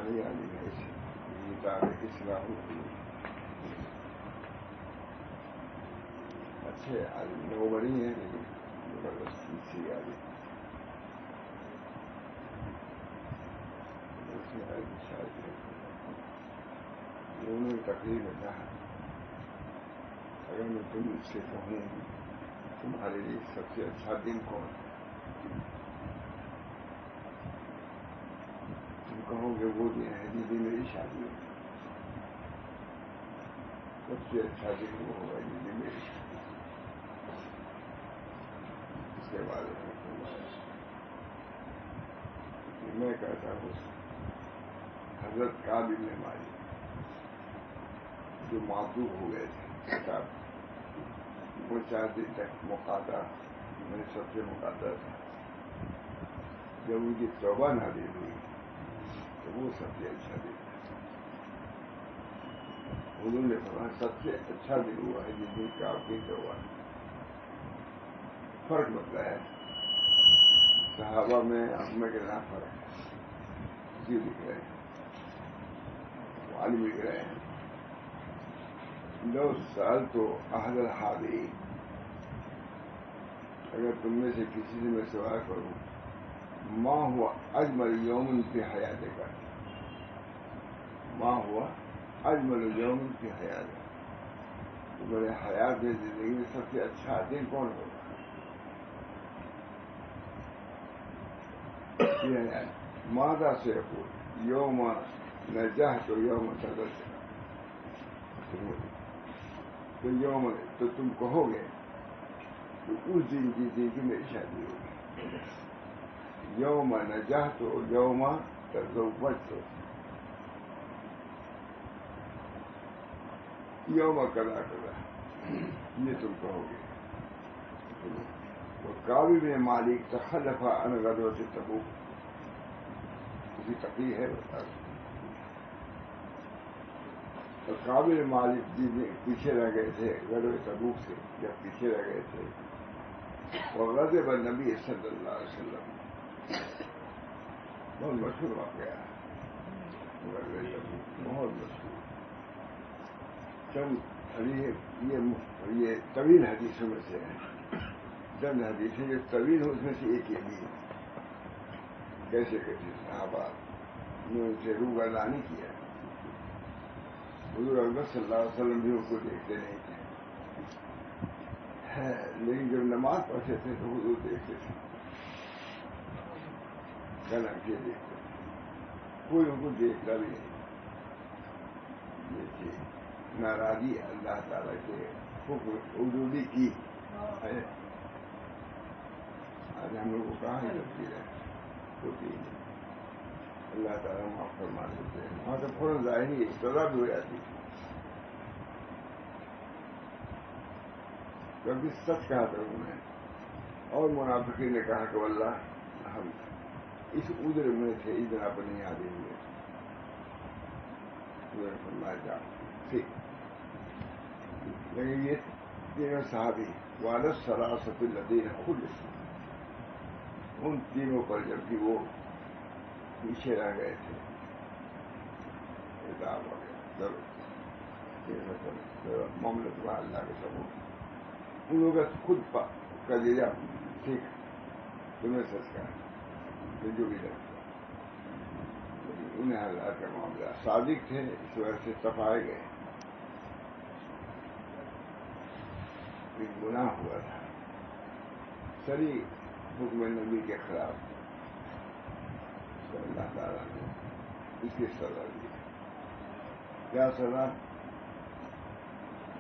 نہیں آنی ہے تاریخ اسلام اچھے نوبری ہیں لیکن زبردستی سی آئی انہوں نے تقریر میں کہا اگر میں تم سے کہوں تمہارے لیے سب سے اچھا دن کون ہے تم کہو گے وہ دن ہے جس دن میری شادی ہے سب سے اچھا دن وہ ہوگا جس دن میری شادی اس کے بعد میں کہتا ہوں حضرت کعب بن مالک جو معذور ہو گئے تھے کتاب وہ 4 دن تک مقاطع میں سب سے مقاطع تھا جب ان کی توبہ نازل ہوئی تو وہ سب سے اچھا دن تھا انہوں نے فرمایا سب سے اچھا دن ہوا ہے جس دن کعب کی توبہ فرق بتلایا صحابہ میں ہم کے نام فرق ہے کسی لکھ رہے ہیں عالم لکھ رہے ہیں لو سال تو اہل الحاضرین اگر تم میں سے کسی سے میں سوال کروں ما ہوا اجمل یوم فی حیات کا ما ہوا اجمل یوم فی حیات تمہارے حیات میں زندگی میں سب سے اچھا دن کون ہوگا ماذا سے یوم نجحت و یوم تذلت تو تم کہو گے کہ اس دن کی زندگی میری شادی ہوگی یوم نجحت و یوم تزوجت یوم کذا کذا یہ تم کہو گے کعب بن مالک تخلف عن غزوۃ تبوک کسی تقریر ہے بتا تو کعب بن مالک جی پیچھے رہ گئے تھے غزوۃ تبوک سے جب پیچھے رہ گئے تھے اور غضب النبی صلی اللہ علیہ وسلم بہت مشہور واقعہ ہے غزوۃ تبوک بہت مشہور یہ طویل حدیثوں میں سے ہے چند حدیثیں جو طویل ہو اس میں سے ایک یہ بھی ہے کیسے صحابہ نے ان سے روگردانی کیا حضور اکبر صلی اللہ علیہ وسلم بھی ان کو دیکھتے نہیں تھے لیکن جب نماز پڑھتے تھے تو حضور دیکھتے تھے گلن کے دیکھتے تھے کوئی ان کو دیکھتا بھی نہیں یہ ناراضی اللہ تعالیٰ کے حکم وجودی کی ہے آج ہم لوگوں کو کہاں ہے تبدیل ہوتی ہے اللہ تعالیٰ معاف فرما دیتے ہیں وہاں تو فوراً ظاہری سزا بھی ہو جاتی ہے کبھی سچ کہا تھا انہوں نے اور منافقین نے کہا کہ اللہ ہم اس عذر میں تھے اس طرح پر نہیں آدے ہوئے فرمایا جا ٹھیک لیکن یہ تینوں صحابی والد سراست الذین خلصوا ان تینوں پر جبکہ وہ پیچھے رہ گئے تھے کتاب وغیرہ چلو معاملہ تمہارا اللہ کے سبب ان لوگوں کا خود کا جیجا ٹھیک تمہیں سچ کہا جو بھی لگتا لیکن انہیں حضرات کا معاملہ صادق تھے اس وجہ سے تفائے گئے ایک گناہ ہوا تھا سری حکم نبی کے خلاف تو اللہ تعالیٰ نے اس کی سزا دی کیا سزا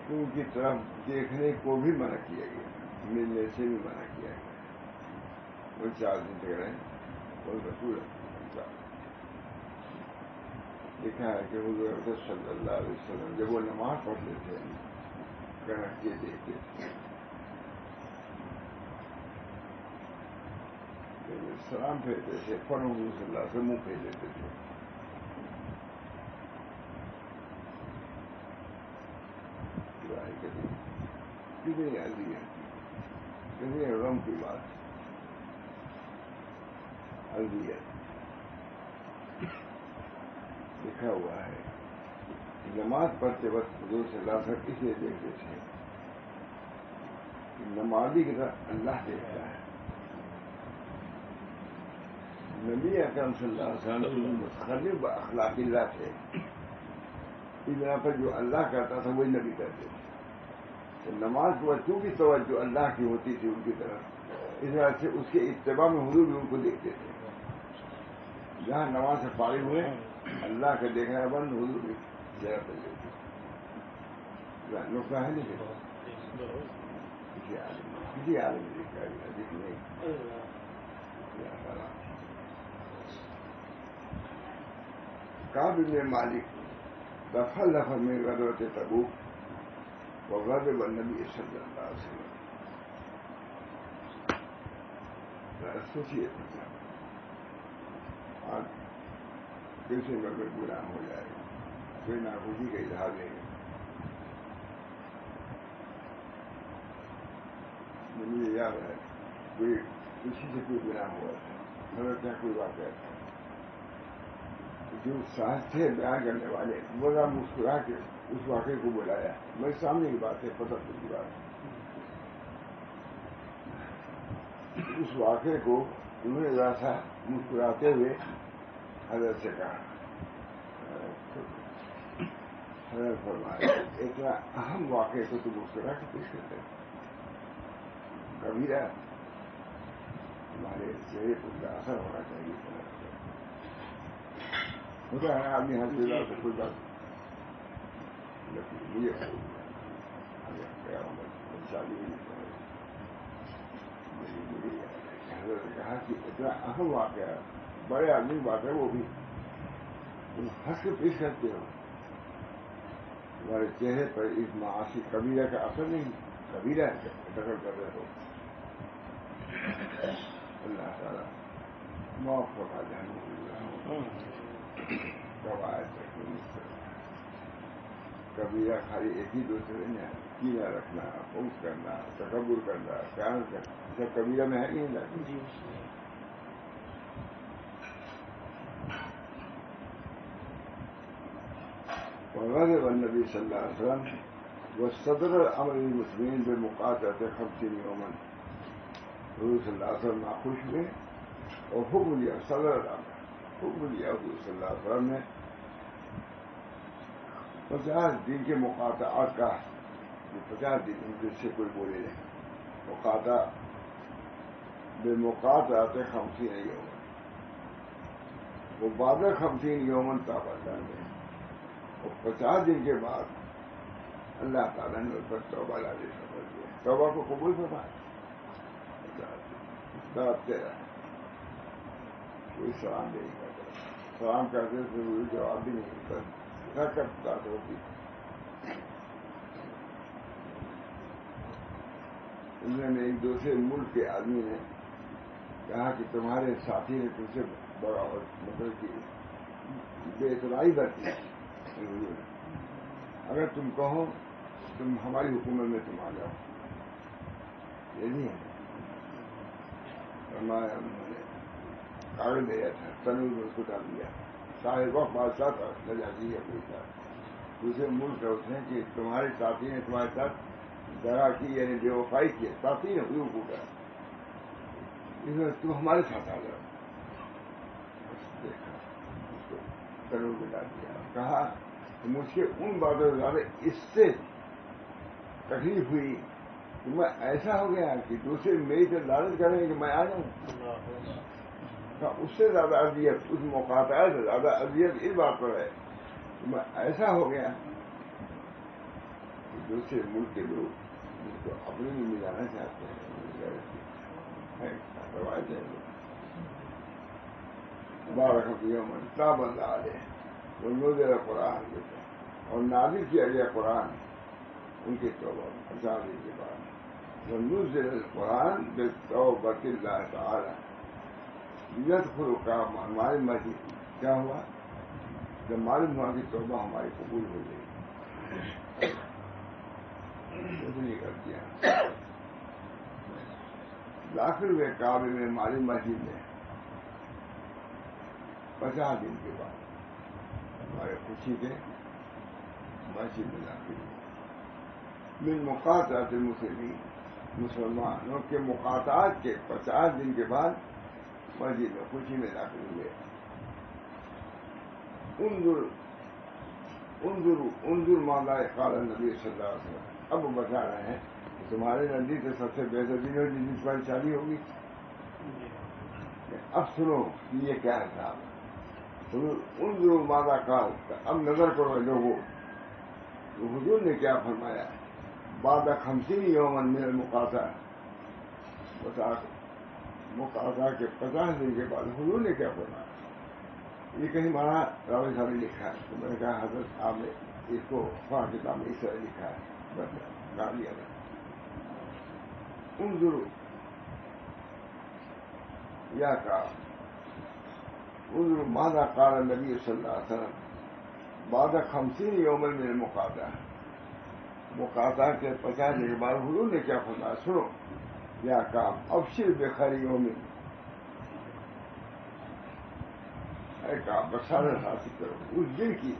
ان کی طرف دیکھنے کو بھی منع کیا گیا ملنے سے بھی منع کیا گیا وہ 4 دن تک رہے اور رسول لکھا ہے کہ حضور اکبر صلی اللہ علیہ وسلم جب وہ نماز پڑھتے تھے گنہ کے دیکھتے تھے سلام پھیرتے تھے فوراً حضور صلی اللہ سے منہ پھیر لیتے تھے کتنی اذیت کتنی غم کی بات اذیت لکھا ہوا ہے نماز پڑھتے وقت حضور صلی اللہ علیہ وسلم اس لیے دیکھتے تھے کہ نمازی کی طرف اللہ دیکھتا ہے. نبی اکرم صلی اللہ علیہ وسلم متخلف اخلاق اللہ تھے. اس بنا پر جو اللہ کرتا تھا وہی نبی کرتے تھے. تو نماز کو چونکہ توجہ اللہ کی ہوتی تھی ان کی طرف، اس وجہ سے اس کے اتباع میں حضور بھی ان کو دیکھتے تھے. جہاں نماز سے فارغ ہوئے اللہ کا دیکھنا بند، حضور بھی زیادہ کر لیتے. نقطہ ہے نہیں کسی عالم نہیں. کعب بن مالک دخل من غزوۃ تبوک وغضب النبی صلی اللہ علیہ وسلم. سوچیے آج کسی میں کوئی گناہ ہو جائے گا، کوئی ناخوشی کا اظہار نہیں ہے. مجھے یاد ہے کوئی کسی سے کوئی گناہ ہوا تھا، میرے کیا کوئی واقعہ تھا. جو ساتھ تھے بیان کرنے والے بڑا مسکرا کے اس واقعے کو بلایا. میرے سامنے کی بات ہے، پتہ کی بات ہے. اس واقعے کو انہوں نے ذرا سا مسکراتے ہوئے حضرت سے کہا، حضرت فرمایا اتنا اہم واقعے کو تو مسکرا کے پیش کرتے ہیں. کبیرہ ہمارے چہرے پر کا اثر ہونا چاہیے. ہوتا ہے آدمی ہر جگہ سے کوئی بات مجھے شادی حضرت نے کہا کہ اتنا اہم واقعہ، بڑے آدمی بات ہے، وہ بھی تم ہنس کے پیش کرتے ہو. تمہارے چہرے پر اس معاشی کبیرہ کا اثر نہیں، کبیرہ دخل کر رہے ہو. اللہ تعالیٰ معاف فرما دے. کبیرہ خالی ایک ہی دوسرے میں کینہ رکھنا، انس کرنا، تکبر کرنا، خیانت کرنا، سب کبیرہ میں ہے نہیں لگتا. وغضب النبی صلی اللہ علیہ وسلم وصدر الامر المسلمین بمقاطعۃ 50 یوما. حضور صلی اللہ علیہ وسلم ناخوش ہوئے اور حکم دیا، صدر الامر حکم دیا حضور صلی اللہ علیہ وسلم نے 50 دن کے مقاطعات کا، 50 دن ان سے کوئی بولے نہیں. مقاطع بمقاطعۃ 50 یوما، وہ بعد 50 یومن توبہ لانے، اور 50 دن کے بعد اللہ تعالیٰ نے اس پر توبہ لانے کا کر دیا. توبہ کو قبول فرمایا. کوئی سلام نہیں کرتا، سلام کرتے تو جواب بھی نہیں کرتا. بات ہوتی. انہوں نے ایک دوسرے ملک کے آدمی نے کہا کہ تمہارے ساتھی نے تم سے بڑا مطلب کہ بے اعتباری برتی ہے. اگر تم کہو تم ہماری حکومت میں تم آ جاؤ، یہ نہیں ہے. فرمایا انہوں نے کاغذ دیا تھا، تنور میں اس کو ڈال دیا. صاحب وقت بادشاہ تھا، نجاشی ہے کوئی تھا. دوسرے ملک کا اس نے کہ تمہارے ساتھی نے تمہارے ساتھ درا کی، یعنی بے وفائی کی. ساتھی نے ہوئی حقوق ہے، تم ہمارے ساتھ آ جاؤ. دیکھا اس کو تنور میں ڈال دیا. کہا مجھ سے ان باتوں سے زیادہ اس سے تکلیف ہوئی کہ میں ایسا ہو گیا کہ دوسرے میری طرف لالچ کریں کہ میں آ جاؤں. اس سے زیادہ اذیت، اس مقاطعہ سے زیادہ اذیت اس بات پر ہے کہ میں ایسا ہو گیا کہ دوسرے ملک کے لوگ جس کو اپنے میں ملانا چاہتے ہیں روایت ہے. بارک یوم تاب اللہ علیہ ونزل قرآن، اور نازل کیا گیا قرآن ان کے توبہ 50 دن کے بعد. ونزل القرآن بتوبۃ اللہ تعالی یدخل کا ہماری مسجد. کیا ہوا جب معلوم ہوا کہ توبہ ہماری قبول ہو گئی، کچھ نہیں کر دیا. داخل ہوئے کعبے میں ہماری مسجد میں 50 دن کے بعد. تمہارے خوشی کے مسجد میں داخل ہوئے. من مقاطعات المسلمین، مسلمانوں کے مقاطعات کے 50 دن کے بعد مسجد میں خوشی میں داخل ہوئے. انظر ماذا قال النبی صلی اللہ علیہ وسلم. اب بتا رہے ہیں کہ تمہارے نزدیک سے سب سے بہترین ہو جس پر شادی ہوگی. اب سنو یہ کیا حساب ہے. انظر ماذا قال، اب نظر کرو لوگوں تو حضور نے کیا فرمایا. بعد 50 یوماً من المقاطعہ، مقاطعہ کے 50 دن کے بعد حضور نے کیا فرمایا. یہ کہیں مانا راوی صاحب نے لکھا ہے تو میں نے کہا حضرت آپ نے اس کو خواہ کتاب میں اس طرح لکھا ہے، بس گا لیا تھا. انظر یا کہا انظر ماذا قال النبی صلی اللہ علیہ وسلم بعد 50 یوماً من المقاطعہ، مقاطعہ کے 50 دن کے بعد حضور نے کیا فرمایا. سنو یا کام ابشر بخیر یوم، اے کام بشارت حاصل کرو اس دن کی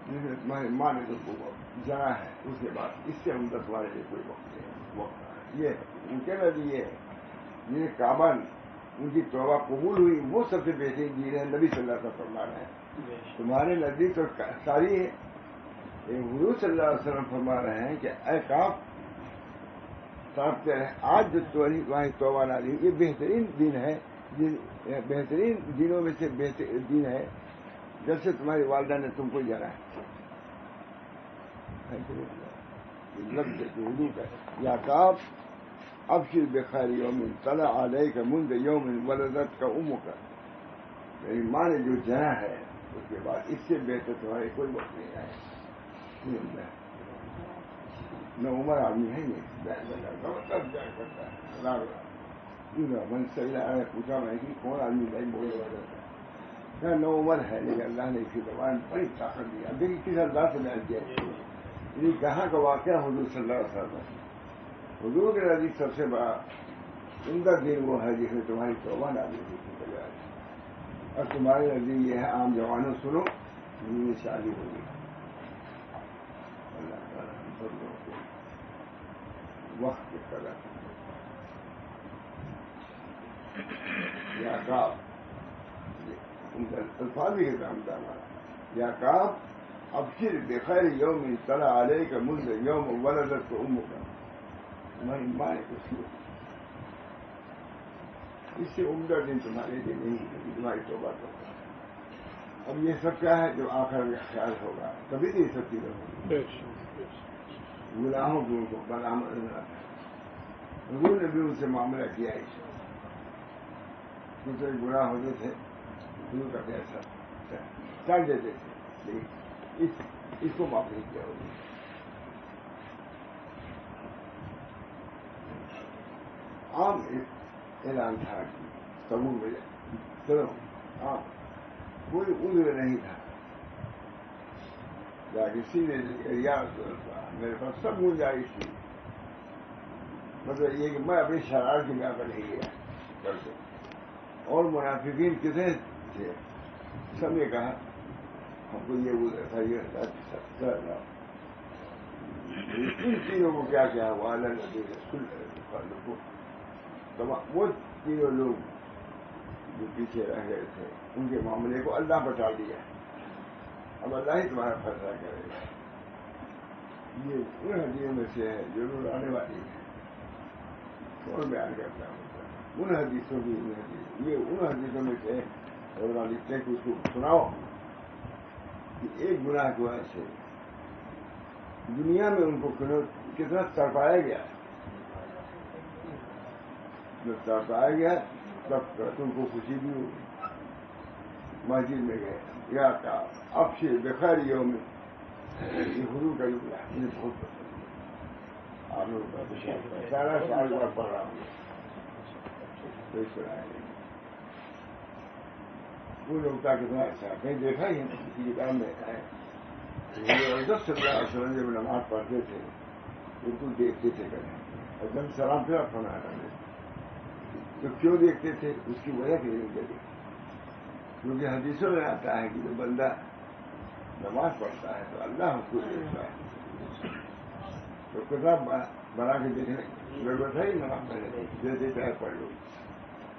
جس نے تمہاری ماں نے تم کو جنا ہے. اس کے بعد اس سے عمدہ تمہارے لیے کوئی وقت نہیں. وقت یہ ان کے نبی ہے جنہیں کعبہ ان کی توبہ قبول ہوئی وہ سب سے بہترین دین ہے. نبی صلی اللہ علیہ وسلم فرما رہے ہیں تمہارے نزدیک تو ساری ہے. حضور صلی اللہ علیہ وسلم فرما رہے ہیں کہ اے کعب آج جو تمہاری توبہ نازل یہ بہترین دن ہے، بہترین دنوں میں سے بہترین دن ہے جب سے تمہاری والدہ نے تم کو جانا ہے. لفظ حضور کا یا کعب ابشر بخیر یوم طلع علیک منذ یوم ولدتک امک، میری ماں نے جو جنا ہے اس کے بعد اس سے بہتر تمہارے کوئی وقت نہیں آئے. نہ عمر آدمی ہے من صحیح پوچھا میں کہ کون آدمی نہیں بولے والا نہ عمر ہے، لیکن اللہ نے اسی زبان بڑی طاقت دیا. دیکھیے کس انداز سے بیان کیا یہ کہاں کا واقعہ حضور صلی اللہ علیہ وسلم. حضور کے نزدیک سب سے بڑا عمدہ دن وہ ہے جس میں تمہاری توبہ نازل ہوئی تھی بجائے. اور تمہارے نزدیک یہ ہے عام جوانوں سنو یہ شادی ہوگی. اللہ تعالیٰ ہم سب لوگوں کو وقت کی قدر یا کعب ان کا الفاظ بھی ہے یا کعب ابشر بخیر یوم طلع علیک منذ یوم ولدتک امک، تمہاری ماں نے کچھ کیا اس سے عمدہ دن تمہارے لیے نہیں ہے تمہاری توبہ کرتا. اب یہ سب کیا ہے جو آخر میں خیال ہوگا کبھی نہیں سب چیزیں ہوگی. گناہوں کی ان کو برآمد نہ تھا. حضور نے بھی ان سے معاملہ کیا ہے دوسرے گناہ ہوتے تھے حضور کا پیسہ چل دیتے تھے لیکن اس کو معاف نہیں کیا ہوگی. عام اعلان تھا قبول میں چلو عام کوئی عذر نہیں تھا جاکے سیدھے یا میرے پاس سب گنجائش تھی، مطلب یہ کہ میں اپنی شرارت کی بنا پر نہیں گیا کرتے. اور منافقین کتنے تھے سب نے کہا ہم کو یہ عذر تھا یہ تھا. ان چیزوں کو کیا کیا ہوا وہ تینوں لوگ جو پیچھے رہ گئے تھے ان کے معاملے کو اللہ بتا دیا. اب اللہ ہی تمہارا فیصلہ کرے گا. یہ ان حدیثوں میں سے ہے جو روز آنے والی ہے اور بیان کرتا ہوں ان حدیثوں کی یہ ان حدیثوں میں سے اور لکھتے ہیں کہ اس کو سناؤ کہ ایک گناہ کی وجہ سے دنیا میں ان کو کتنا تڑپایا گیا. جب تڑپایا گیا تب ان کو خوشی بھی ہوئی. مسجد میں گئے یا کا ابشر بخیر یوم یہ حضور کا جملہ مجھے بہت پسند ہے. آپ لوگوں کا سارا سال بار پڑھ رہا ہوں کوئی سنایا نہیں. وہ لوگ کا کتنا اچھا کہیں دیکھا ہی کسی کتاب میں ہے. حضرت صلی اللہ علیہ وسلم جب نماز پڑھتے تھے بالکل دیکھتے تھے کریں اور جب سلام پھر فرمایا کرتے تو کیوں دیکھتے تھے اس کی وجہ کے لیے دیکھتے کیونکہ حدیثوں میں آتا ہے کہ جو بندہ نماز پڑھتا ہے تو اللہ اس کو دیکھتا ہے. تو کتاب بنا کے دیکھنے کی ضرورت ہے ہی نماز پڑھنے کی. جیسے چاہے پڑھ لو،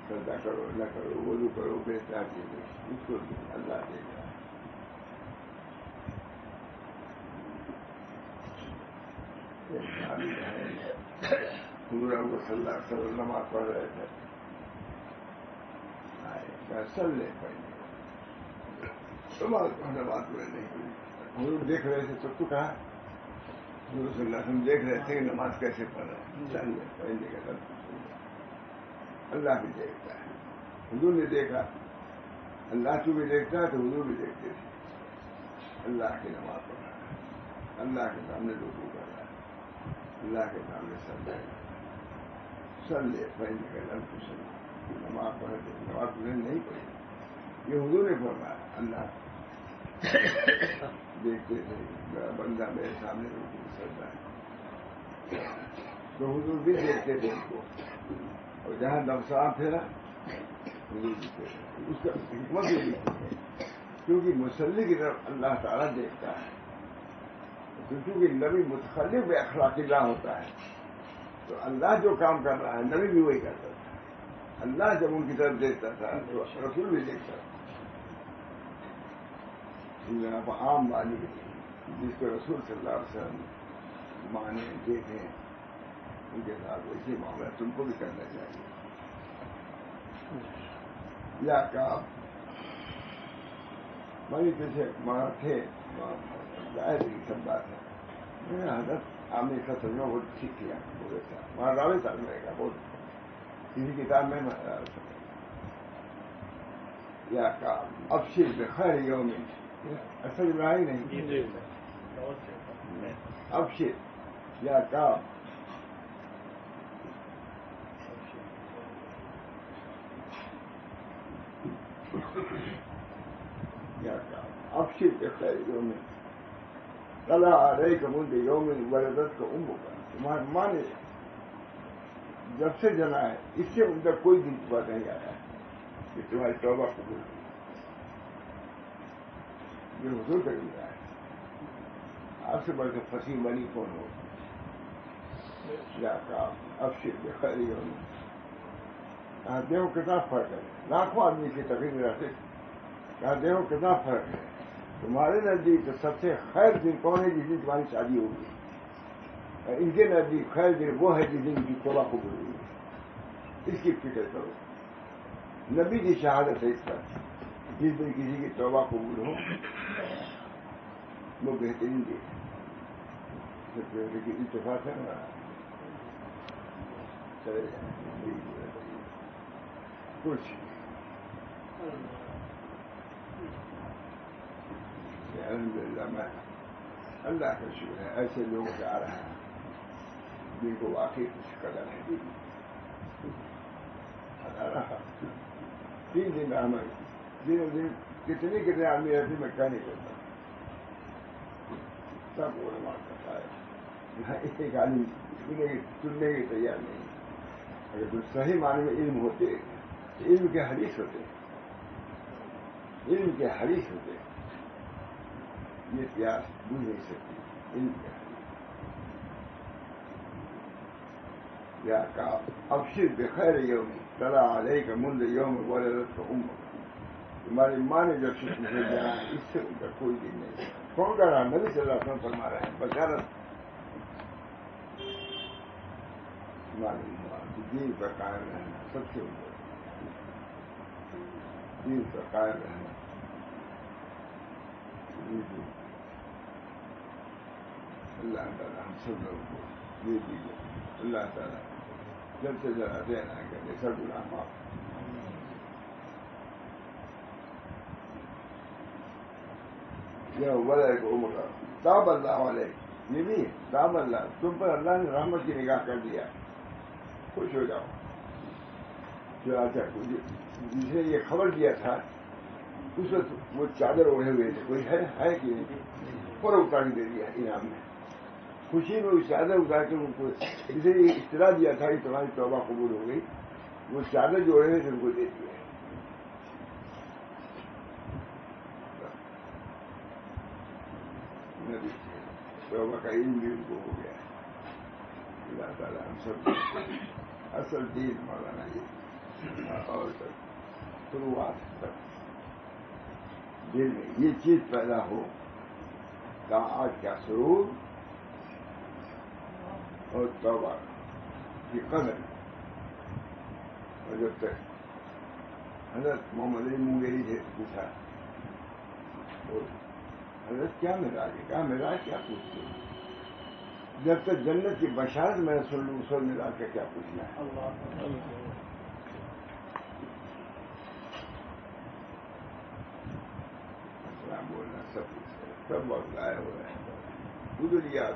سجدہ کرو، نہ کرو، وضو کرو، بے احتیاط چیزیں اس کو اللہ دیکھ رہا ہے. حضور صلی اللہ علیہ وسلم نماز پڑھ رہے تھے، سل لے پڑھنے نماز میں نہیں پڑھی. حضور دیکھ رہے تھے سب کو کہا، حضور صلی اللہ علیہ وسلم دیکھ رہے تھے کہ نماز کیسے پڑھ رہے ہیں. چل لے پڑھنے کا سب اللہ بھی دیکھتا ہے. حضور نے دیکھا، اللہ تو بھی دیکھتا ہے تو حضور بھی دیکھتے تھے. اللہ کی نماز پڑھ رہا ہے، اللہ کے سامنے رکوع کر رہا ہے، اللہ کے سامنے سجدہ کر رہا ہے. سل لے پڑھنے کا لفظ سنا. نماز پڑھے تو نماز تمہیں نہیں پڑھی، یہ حضور نے فرمایا. اللہ دیکھتے تھے میرا بندہ میرے سامنے رکوع سجدہ ہے، تو حضور بھی دیکھتے تھے ان کو. اور جہاں نفسان پھیرا حضور بھی پھیرا. اس کا حکمت بھی لکھی ہے کیونکہ مصلی کی طرف اللہ تعالیٰ دیکھتا ہے. کیونکہ نبی متخلف بے اخلاق اللہ ہوتا ہے، تو اللہ جو کام کر رہا ہے نبی بھی وہی کرتا تھا. اللہ جب ان کی طرف دیکھتا تھا تو رسول بھی دیکھتا تھا. آپ عام بانی جس کو رسول صلی اللہ علیہ وسلم مانے دیکھیں ان کے ساتھ ویسے معاملہ تم کو بھی کرنا چاہیے. یا کام بھائی جیسے وہاں تھے ظاہر کی سب بات ہے. میں نے حضرت عامر کا ترجمہ بہت ٹھیک کیا وہاں راوی صاحب نے کہا بہت کسی کتاب میں یا کام ابشر بخیر یوم اصل ابراہیم نہیں ابشر یا کام یا کام ابشر بخیر یوم طلع علیک منذ یوم ولدتک امک. تمہاری ماں نے جب سے جنا ہے اس سے ان کا کوئی دن صبح نہیں آیا کہ تمہاری توبہ قبول ہوئی. یہ حضور کا دن ہے. آپ سے بڑھ کے فصیح بنی کون ہو. یا کام ابشر بخیر یوم. دیکھو کتنا فرق ہے. لاکھوں آدمی کی تقریر رہتے کہا دیکھو کتنا فرق ہے. تمہارے نزدیک تو سب سے خیر دن کون ہے جس دن تمہاری شادی ہوگی، اور ان کے نزدیک خیر دن وہ ہے جس دن ان کی توبہ قبول ہوئی. اس کی فکر کرو. نبی کی شہادت ہے اس پر جس دن کسی کی توبہ قبول ہو وہ بہترین دن ہے. لیکن اتفاق ہے نا کچھ الحمدللہ میں اللہ کا شکر ہے ایسے لوگ آ رہے ہیں جن کو واقعی کچھ قدر ہے. 3 دن دن کتنے آدمی رہتے میں کہہ نہیں کرتا. سب علماء کرتا ہے. ایک آدمی سننے کے تیار نہیں. اگر تو صحیح معنی میں علم ہوتے علم کے حدیث ہوتے علم کے حدیث ہوتے یہ پیاس بجھ نہیں سکتی. علم کے حدیث یا کام ابشر بخیر یوم طلع علیک منذ یوم ولدتک امک. تمہاری ماں نے جب سے تمہیں جانا ہے اس سے ان کا کوئی دن نہیں. کون کہہ رہا؟ نبی صلی اللہ علیہ وسلم فرما رہے ہیں بشارت. دین پر قائم رہنا سب سے اوپر. دین پر قائم رہنا. اللہ تعالیٰ ہم سب لوگوں کو یہ دیجیے. اللہ تعالیٰ جب سے ذرا دینا کرے سب گناہ معاف. یہ وجہ کو عمر تاب اللہ علیہ یہ بھی تاب اللہ تم پر اللہ نے رحمت کی نگاہ کر دیا. خوش ہو جاؤ. جو آتا جسے یہ خبر دیا تھا اس وقت وہ چادر اوڑھے ہوئے تھے. کوئی ہے کہ پر اتار دے دیا انعام میں. خوشی میں وہ چادر اتار کے ان کو جسے یہ اطلاع دیا تھا کہ تمہاری توبہ قبول ہو گئی وہ چادر جو اوڑھے تھے ان کو دے دیا. توبہ کا علم بھی ان کو ہو گیا. اللہ تعالیٰ ہم سب اصل دین مولانا یہ اور شروعات تک دل میں یہ چیز پیدا ہو طاعت کا سرور اور توبہ کی قدر. اور جب تک حضرت محمد علی منگیری سے پوچھا حضرت کیا مزاج ہے, کیا مزاج, کیا پوچھتے ہیں؟ جب تک جنت کی بشارت میں سن لوں سو مزاج کا کیا پوچھنا ہے. السلام بولنا سب وقت آئے ہوئے ہیں گزریات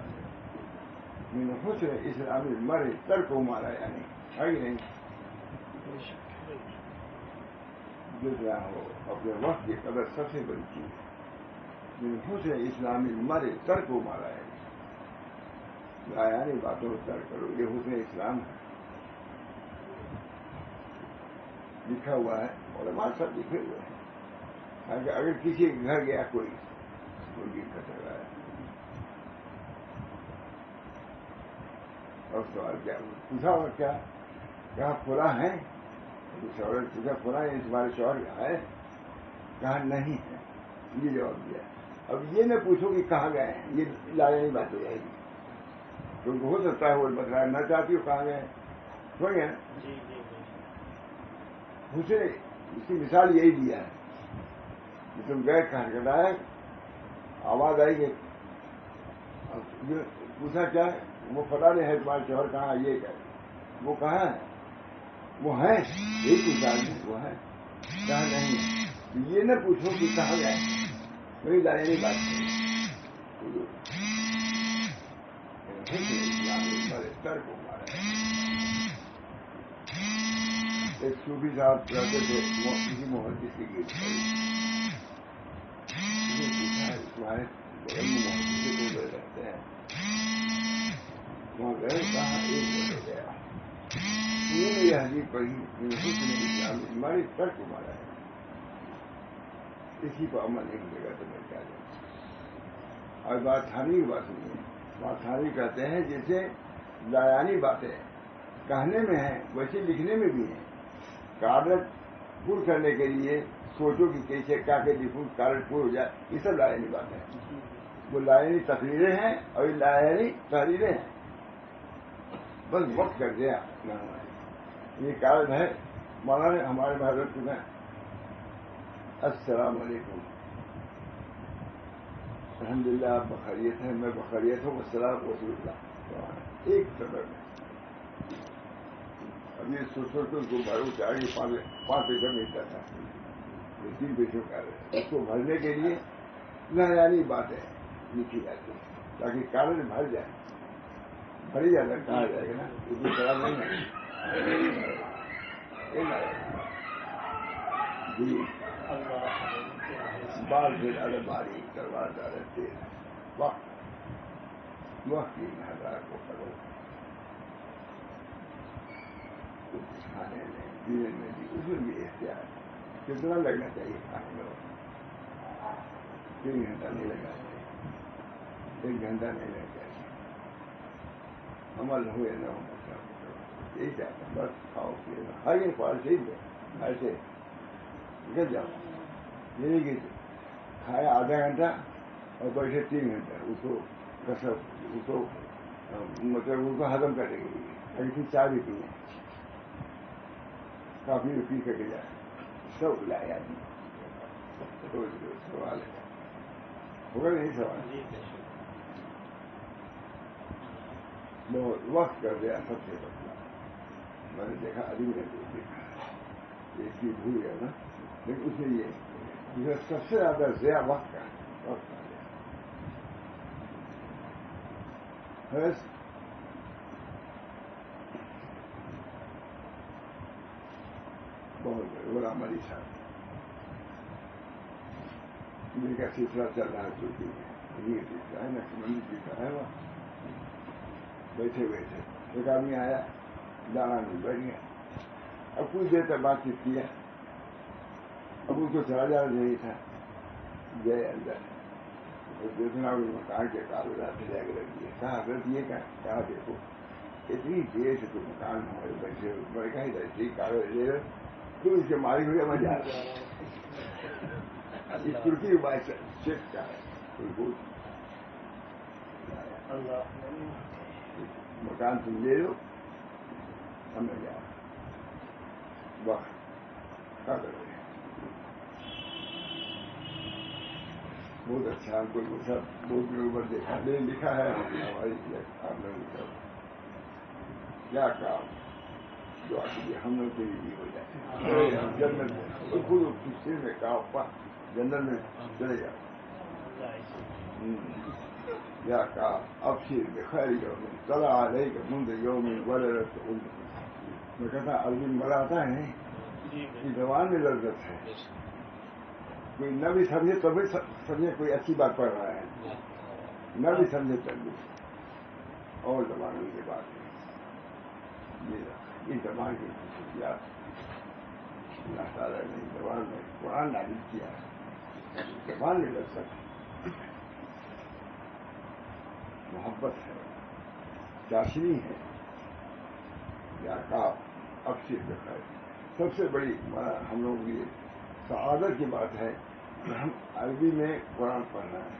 میں نے حسن اسلامی مرے ترک کو مارا یعنی ہے ہی نہیں. جتنا ہو اپنے وقت کی قدر سب سے بڑی چیز ہے. حسن اسلامی مرے ترک کو مارا ہے. یعنی باتوں کو ترک کرو, یہ حسن اسلام ہے. لکھا ہوا ہے علماء سب لکھے ہوئے ہیں. اگر کسی کے گھر گیا کوئی دقت ہو رہا ہے اور سوال کیا پوچھا اور کیا کہاں فلاں ہے, پوچھا فلاں ہے تمہارے شوہر ہے, کہا نہیں ہے, یہ جواب دیا. اب یہ نہ پوچھو کہ کہاں گئے ہیں, یہ لائنی بات ہو جائے گی. کیونکہ ہو سکتا ہے وہ بتلانا نہ چاہتی ہو کہاں گئے, سمجھ گئے. اسے اس کی مثال یہی دیا ہے کہ تم گئے کہاں کٹایا آواز آئی گئی, پوچھا کیا وہ فلاں ہے تمہارے شوہر کہاں, یہ کہ وہ کہاں ہے, وہ ہے یہی پوچھا وہ ہے, کہاں نہیں ہے. یہ نہ پوچھو کہ کہاں گئے, وہی لائنی بات ہے. ایک صوفی صاحب رہتے تھے کسی محدث کی گیت تمہارے محدث کو رہتے ہیں وہاں گئے کہاں ایک ہو گیا. یہ حدیث پڑھی ہماری ترک کو مارا ہے. اسی کو عمل نہیں ملے گا تو میں کیا جاؤں. اور بات تھانی کی بات نہیں ہے. بات تھانی کہتے ہیں جیسے لایانی باتیں کہنے میں ہیں ویسے لکھنے میں بھی ہیں. کارڈ پور کرنے کے لیے سوچو کہ کیسے کیا کہ لکھوں کارڈ پور ہو جائے, یہ سب لایانی باتیں ہیں. وہ لایانی تقریریں ہیں اور یہ لایانی تحریریں ہیں. بس وقت کر دیا یہ کارڈ ہے مولانا ہمارے بھارت میں السلام علیکم الحمدللہ آپ بخیریت ہیں, میں بخیریت ہوں, السلام رسول اللہ. ایک سبب ہے. اب یہ سوچ ان کو بھرو چاہیے 5 پیسہ ملتا تھا, 3 پیسوں کا اس کو بھرنے کے لیے لایانی باتیں لکھی جاتی ہیں تاکہ کاغذ بھر جائے. بھری جاتا کہا جائے گا نا, اتنی طرح نہیں ہے. جی بال سے زیادہ باریک تلوار زیادہ تیز وقت کی ہزار کو کرو کچھ کھانے میں پینے میں بھی اس میں بھی احتیاط. کتنا لگنا چاہیے کھانے میں, 3 گھنٹہ نہیں لگنا چاہیے, 1 گھنٹہ نہیں لگنا چاہیے. عمل ہوئے نہ ہونا یہی چاہتا ہوں. بس کھاؤ پیے ہر ایک فال سے ایسے نکل جاؤ. یہ نہیں کہ کھایا آدھا گھنٹہ اور بیٹھے 3 گھنٹہ اس کو کسرت اس کو مطلب ان کو ہضم کرنے کے لیے. ایسی چائے بھی پیے کافی بھی پی کر کے جائے سب لایا سوال ہے ہوگا نہیں سوال. بہت وقت کر دیا سب سے بدلا. میں نے دیکھا ابھی نے دیکھا ایک چیز بھول گیا نا, لیکن اس میں یہ سب سے زیادہ ضیاع وقت کا وقت آ گیا. بہت غلام علی صاحب جن کا سلسلہ چل رہا ہے ترکی میں, یہ سلسلہ ہے نقشبندی سلسلہ ہے. وہاں بیٹھے ہوئے تھے, ایک آدمی آیا دانا میں بیٹھ گیا. اب کچھ دیر تک بات چیت کیا, اب اس کو چلا جانا نہیں تھا. گئے اندر تو دیکھنا بھی مکان کے کاغذات سے لگ رہی ہے. کہا حضرت یہ کہا دیکھو اتنی دیر سے تو مکان ہمارے بیٹھے میں کہیں ایسے کاغذ لے رہے تو اس کے مالک ہوئے میں جا رہا اس ترکی بات چیک کا ہے مکان تم لے لو ہمیں جا وقت کیا کر رہے ہیں. بہت اچھا ہم کو سب بہت دنوں پر دیکھا لکھا ہے ہماری آپ نے لکھا کیا کام دعا کیجیے ہم لوگ کے لیے ہو جائے جنت میں خود کسی میں کہا جنت میں چلے جاؤ یا کہا ابشر بخیر یوم طلع علیک منذ یوم ولدت امک. میں کہتا عربی میں بڑا آتا ہے کہ زبان میں لذت ہے. کوئی نہ بھی سمجھے تو بھی سمجھے کوئی اچھی بات پڑھ رہا ہے نہ بھی سمجھے تب بھی اور زبانوں کی بات ہے. یہ زبان کی خصوصیات اللہ تعالیٰ نے زبان میں قرآن نازل کیا ہے. زبان میں لذت ہے محبت ہے چاشنی ہے یا کاف ابشر بخیر. سب سے بڑی ہم لوگ یہ سعادت کی بات ہے کہ ہم عربی میں قرآن پڑھنا ہے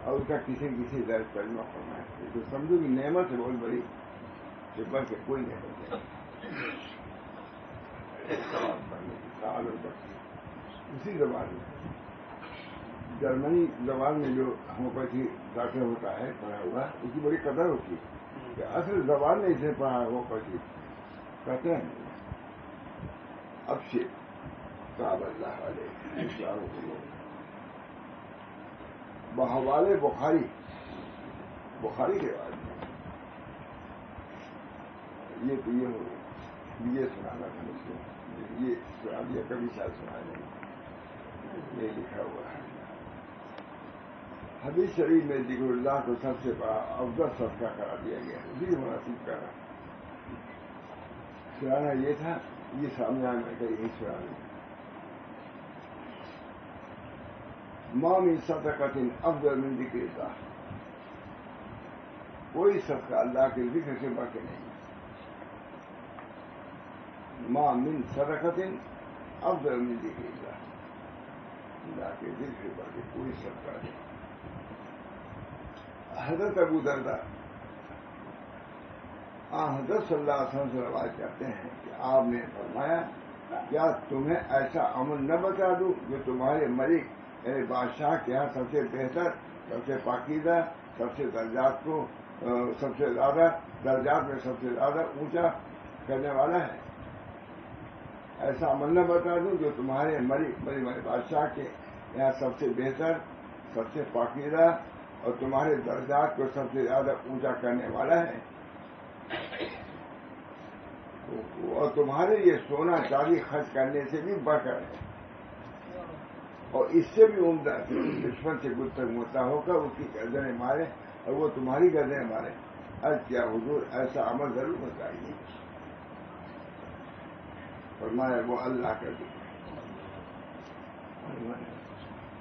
اور اس کا کسی درج ترجمہ پڑھنا ہے. تو سمجھو کہ نعمت ہے بہت بڑی خدمت سے کوئی نعمت نہیں. پڑھنے کی سعادت بڑھتی اسی زبان میں. جرمنی زبان میں جو ہومیوپیتھی ڈاکٹر ہوتا ہے پڑھا ہوا اس کی بڑی قدر ہوتی ہے کہ اصل زبان میں اسے پڑھا ہومیوپیتھی کہتے ہیں ابشر صاحب اللہ علیہ بحوالے بخاری کے بعد یہ تو یہ ہو یہ سنانا تھا مجھ کو یہ سنا دیا کبھی شاید سنا نہیں یہ لکھا ہوا ہے. حدیث شریف میں ذکر اللہ کو سب سے بڑا افضل صدقہ قرار دیا گیا ہے. اسی مناسب کرا سنانا یہ تھا یہ سامنے میں کہ یہی سنانا ما من صدقۃ افضل من ذکر اللہ. کوئی صدقہ اللہ کے ذکر سے بڑھ کے نہیں. ما من صدقۃ افضل من ذکر اللہ. اللہ کے ذکر سے بڑھ کے کوئی صدقہ نہیں. حضرت ابو درداء حضرت صلی اللہ علیہ وسلم سے روایت کرتے ہیں کہ آپ نے فرمایا کیا تمہیں ایسا عمل نہ بتا دوں جو تمہارے ملک یعنی بادشاہ کے یہاں سب سے بہتر سب سے پاکیزہ سب سے درجات کو سب سے زیادہ درجات میں سب سے زیادہ اونچا کرنے والا ہے. ایسا عمل نہ بتا دوں جو تمہارے ملک بادشاہ کے یہاں سب سے بہتر سب سے پاکیزہ اور تمہارے درجات کو سب سے زیادہ اونچا کرنے والا ہے اور تمہارے یہ سونا چاندی خرچ کرنے سے بھی بڑھ کر ہے اور اس سے بھی عمدہ دشمن سے گفتگو ہوتا ہوگا اس کی گردنیں مارے اور وہ تمہاری گردنیں مارے. عرض کیا حضور ایسا عمل ضرور بتائیے. فرمایا وہ اللہ کا ذکر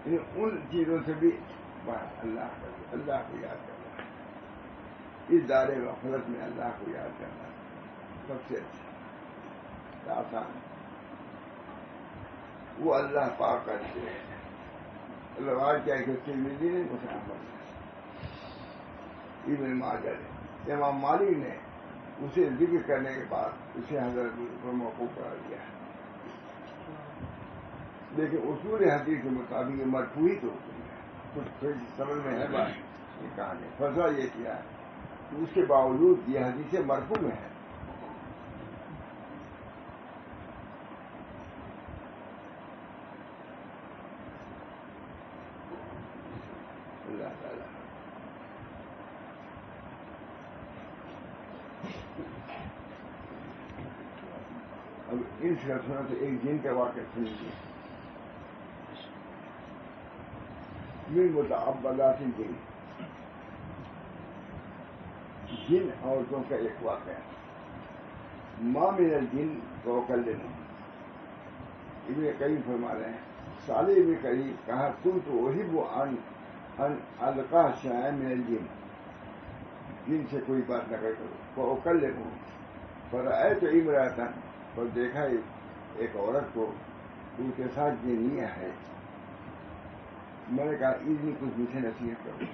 ان چیزوں سے بھی اللہ کو یاد کرنا. اس دائرے غفلت میں اللہ کو یاد کرنا سب سے اچھا آسان. وہ اللہ پاک کرتے ہیں. روایت کیا کہ ترمذی نے مسلم ابن ماجہ نے امام مالک نے اسے ذکر کرنے کے بعد اسے حضرت پر موقوف قرار دیا ہے. لیکن اصول حدیث کے مطابق یہ مرفوع ہی تو ہوتی ہے. کچھ سمجھ میں ہے بات یہ کہانی فضا یہ کیا ہے کہ اس کے باوجود یہ حدیث مرفوع میں ہے. اللہ تعالیٰ اب ان سلسلوں سے ایک جن کا واقعہ سنیے. من متعبدات الجن جن عورتوں کا ایک واقعہ. ما من الجن توکلنا ابن قیم فرما رہے ہیں. صالح ابن قیم کہا کنت احب ان ان القا شیئا من الجن، جن سے کوئی بات نہ کرو، فاکلمہ، فرأیت امرأۃ، پر دیکھا ایک عورت کو، ان کے ساتھ جنیہ ہے. میں نے کہا اتنی کچھ مجھے نصیحت کرو،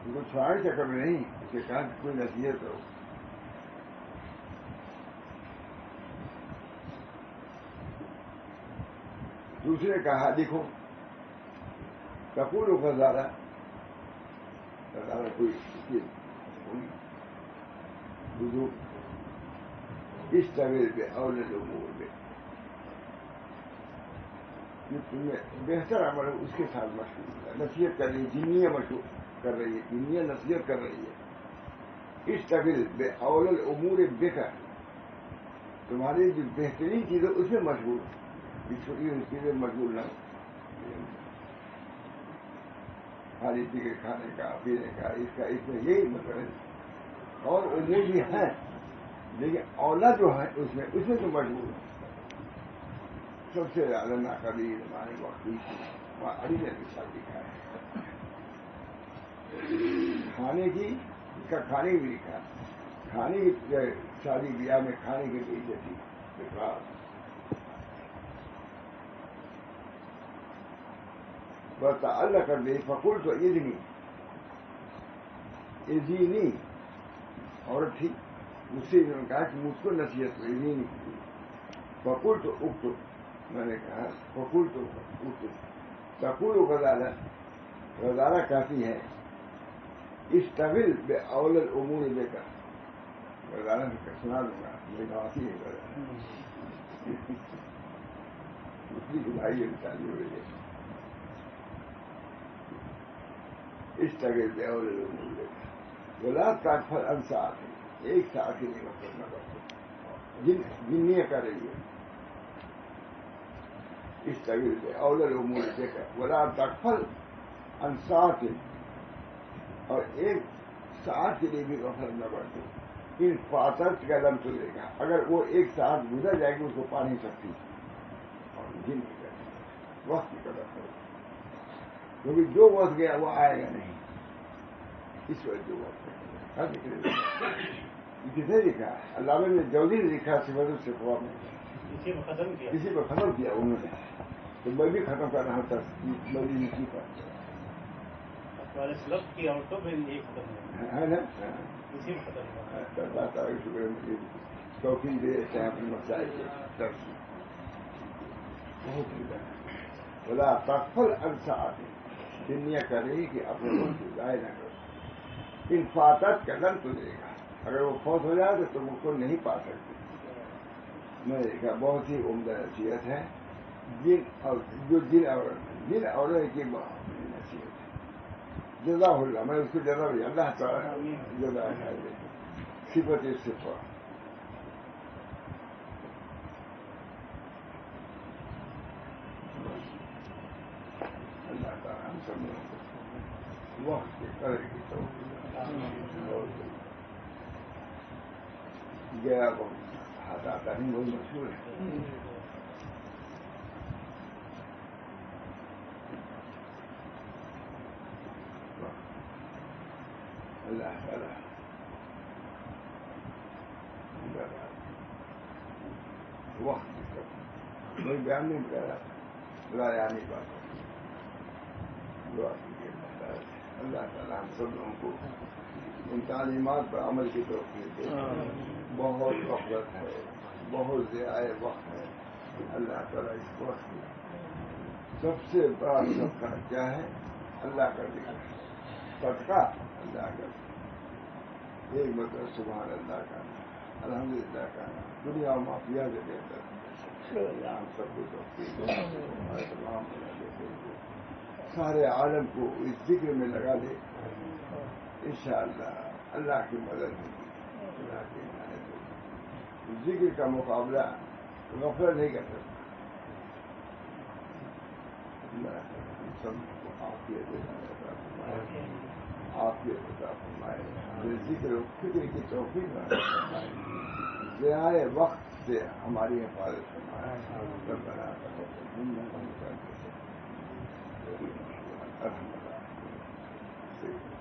ان کو چھوڑانے چکر میں نہیں، اس کے کہا کہ کوئی نصیحت کرو. دوسرے کہا لکھو، تقول غزالہ، غزالہ کوئی بزرگ، اشتغل بأولی الامور میں، تمہیں بہتر عمل اس کے ساتھ مشغول ہے. نصیحت کر رہی ہے، جنیہ مشغول کر رہی ہے، جنیہ نصیحت کر رہی ہے. اشتغل بأولی الامور بک، تمہاری جو بہترین چیز ہے اس میں مشغول، چھوٹی چیزیں مشغول نہ ہو. کھانے پی کے، کھانے کا، پینے کا، اس کا، اس میں یہی مطلب ہے. اور امور بھی ہیں لیکن اولا جو ہے اس میں تو مشغول ہے. سب سے زیادہ ناقابل ہمارے وقت علی نے مثال لکھا ہے کھانے کی، اس کا کھانے کی بھی لکھا، کھانے کی شادی بیاہ میں کھانے کی بھی عزت تھی. بس اللہ کر دے، فقول تو اذنی عورت تھی، اس سے انہوں نے کہا کہ مجھ کو نصیحت کو اذنی. فقول تو اکتب، میں نے کہا فقول تو اکتب. تقول غزالہ، غزالہ کہتی ہے اشتغل بأولی الامور بک. غزالہ سے سنا دوں گا، میری بات ہی ہے غزالہ اس کی بھائی مثالی ہو رہی ہے. اشتغل بأولی الامور بک ولا تغفل عن ساعۃ، ایک ساعت کی نہیں غفلت نہ کرو. جنیہ کر رہی ہے. اشتغل بأولی الامور بک ولا تغفل عن ساعۃ، اور ایک ساعت کے لیے بھی غفلت نہ برتو. ان فاتت کا لم تلے گا، اگر وہ ایک ساعت گزر جائے گی اس کو پا نہیں سکتی. اور جن کی قدر، وقت کی قدر کرو، کیونکہ جو وقت گیا وہ آئے گا نہیں. اس وقت جو وقت ہے کسے لکھا؟ علامہ نے جوزی نے لکھا صفات الصفات میں، کسی کو ختم کیا انہوں نے، تو میں بھی ختم کر رہا تھا مولی اسی پر ہے نا. اللہ تعالیٰ کا شکر ہے مجھے توفیق دے دیتے ہیں اپنے مسائل کے درس میں. بہت ملا ہے. بلا تغفل عن ساعۃ، دنیا کر رہی کہ اپنے وقت کو ضائع نہ کرو. ان فاتت کا لن تلے گا، اگر وہ فوت ہو جائے تو تم اس کو نہیں پا سکتے. میں نے کہا بہت ہی عمدہ نصیحت ہے. جن عورت کی نصیحت ہے. جزا اللہ، میں اس کو جزا دیا، اللہ تعالیٰ جزا خیر دے. صفت صفات، اللہ تعالیٰ ہم سب لوگوں وقت کے قدر کی توفیق. گیا وقت ہاتھ آتا نہیں، بہت مشہور ہے. اللہ تعالیٰ وقت کی طرف کوئی بیان نہیں کر رہا تھا، لایا نہیں بات. دعا کیجیے اللہ تعالیٰ ہم سب لوگوں کو ان تعلیمات پر عمل کی توفیق دے. بہت غفلت ہے، بہت ضیاع وقت ہے. اللہ تعالیٰ اس وقت میں سب سے بڑا صدقہ کیا ہے؟ اللہ کا ذکر. صدقہ اللہ کا ذکر. ایک مطلب سبحان اللہ کا نام، الحمدللہ کا نام، دنیا و معافیہ سے بہتر. ہم سب کو توفیق دے، ہمارے تمام سارے عالم کو اس ذکر میں لگا دے. انشاءاللہ اللہ کی مدد ہوگی، اللہ کی عنایت ہوگی. ذکر کا مقابلہ غفلت نہیں کر سکتا. اللہ ہم سب کو عافیت عطا فرمائے، عافیت عطا فرمائے، ذکر و فکر کی توفیق عطا فرمائے، ضیاع وقت سے ہماری حفاظت فرمائے. ربنا تقبل منا انک انت السمیع العلیم. سے